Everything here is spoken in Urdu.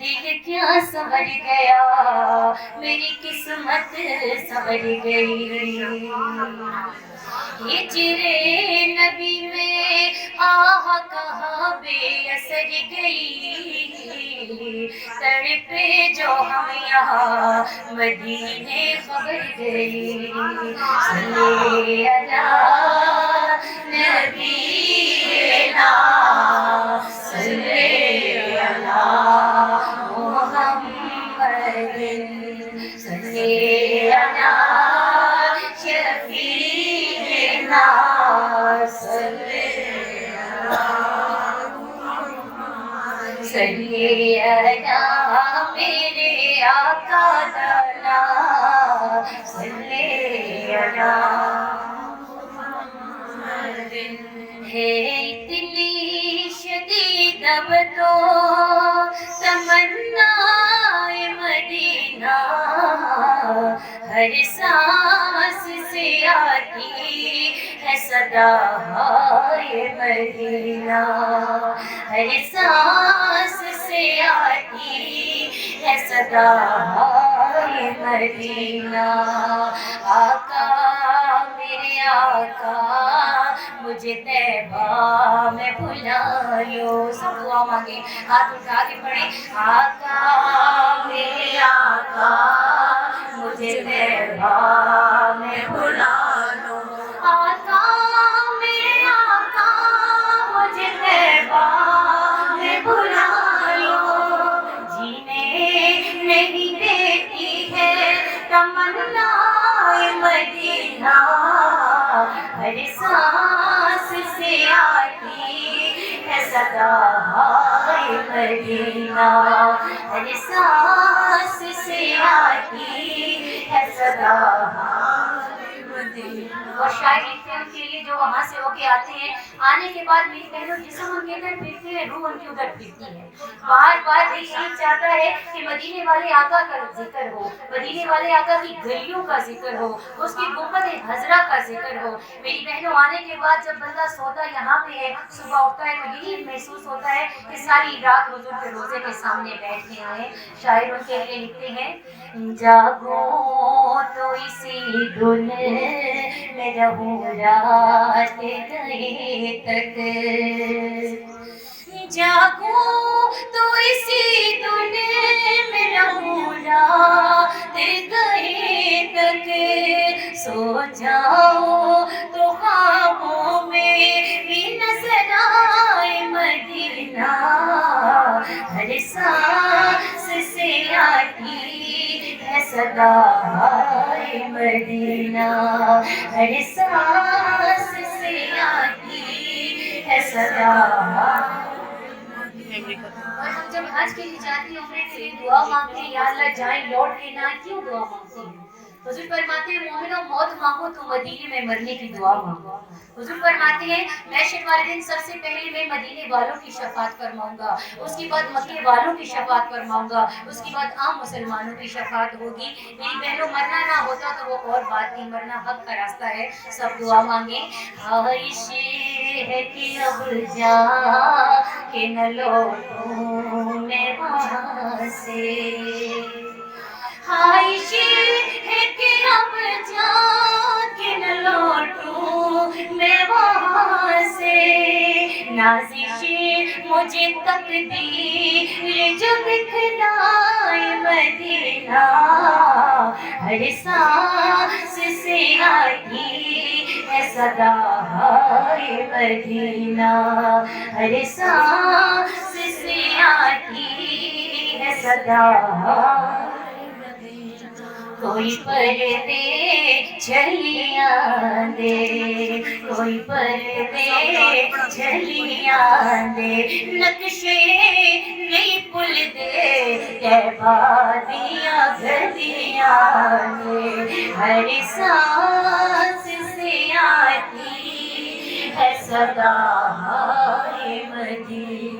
دل کیا سنور گیا میری قسمت سنور گئی ہجر نبی میں آہ کہاں بے اثر گئی تڑپے جو ہم یہاں مدینے خبر گئی صلی علی نبینا صلی علی محمد صلی علی شفیعنا صلی علی میرے آقا دانا صلی علی ہے اتنی شدید اب تو تمنا مدینہ ہر سانس سے آتی ہے صدا مدینہ ہر سانس سے آتی ہے صدا مدینہ آقا میرے آقا مجھے طیبہ میں بھلا لو سب دعا مانگے ہاتھ اٹھا کے پڑھیں آقا میرے آقا مجھے طیبہ میں بھلا لو آقا میرے آقا مجھے طیبہ میں بھلا لو جینے نہیں دیتی ہے تمنا مدینہ ہر سانس سے آتی ہے صدا مدینہ ہر سانس سے آتی ہے صدا مدینہ اور شاعر لکھتے ہیں ان کے لیے جو وہاں سے ہو کے آتے ہیں آنے کے بعد میری بہنوں جسم ان کے ادھر پھرتے ہیں روح ان کی ادھر پھرتی ہے بار بار دل یہی چاہتا ہے کہ مدینے والے آقا کا ذکر ہو مدینے والے آقا کی گلیوں کا ذکر ہو اس کی گنبد خضرا کا ذکر ہو میری بہنوں آنے کے بعد جب بندہ سوتا یہاں پہ ہے صبح اٹھتا ہے تو یہی محسوس ہوتا ہے کہ ساری رات حضور کے روزے کے سامنے بیٹھے ہیں شاعر ان کے لیے لکھتے ہیں جاگو تو اسی دن میں رہوں رات گئے تک جاگو تو اسی دن میں رہوں رات گئے تک سو جاؤ تو خوابوں میں بھی نظر آئے مدینہ ہر سانس سے آتی ہے صدا مدینہ ہر سانس سے آتی ہے صدا اور ہم جب حج کے لیے جاتے ہیں عمرے کے لیے دعا مانگتے ہیں یا اللہ جائیں لوٹ کے نہ کیوں دعا مانگتے ہیں حضور فرماتے ہیں مومنوں موت مانگو تو مدینے میں مرنے کی دعا مانگو حضور فرماتے ہیں محشر والے دن سب سے پہلے میں مدینے والوں کی شفاعت فرماؤں گا اس کے بعد مکے والوں کی شفاعت فرماؤں گا اس کے بعد عام مسلمانوں کی شفاعت ہوگی میری بہنوں مرنا نہ ہوتا تو وہ اور بات نہیں مرنا حق کا راستہ ہے سب دعا مانگیں خواہش ہے کہ اب جا کہ نہ لوٹوں میں وہاں سے خواہش ہے کہ اب جا کے نہ لوٹوں میں وہاں سے نازش مجھے تقدیر جو دکھلائے مدینہ ہر سانس سے آتی ہے صدا مدینہ ہر سانس سے آتی ہے صدا کوئی پردے چلیاں دے کوئی پردے چلیاں دے نقشے نہیں پل دے وادیاں گلیاں دے ہر سانس سے آتی ہے صدا مدینہ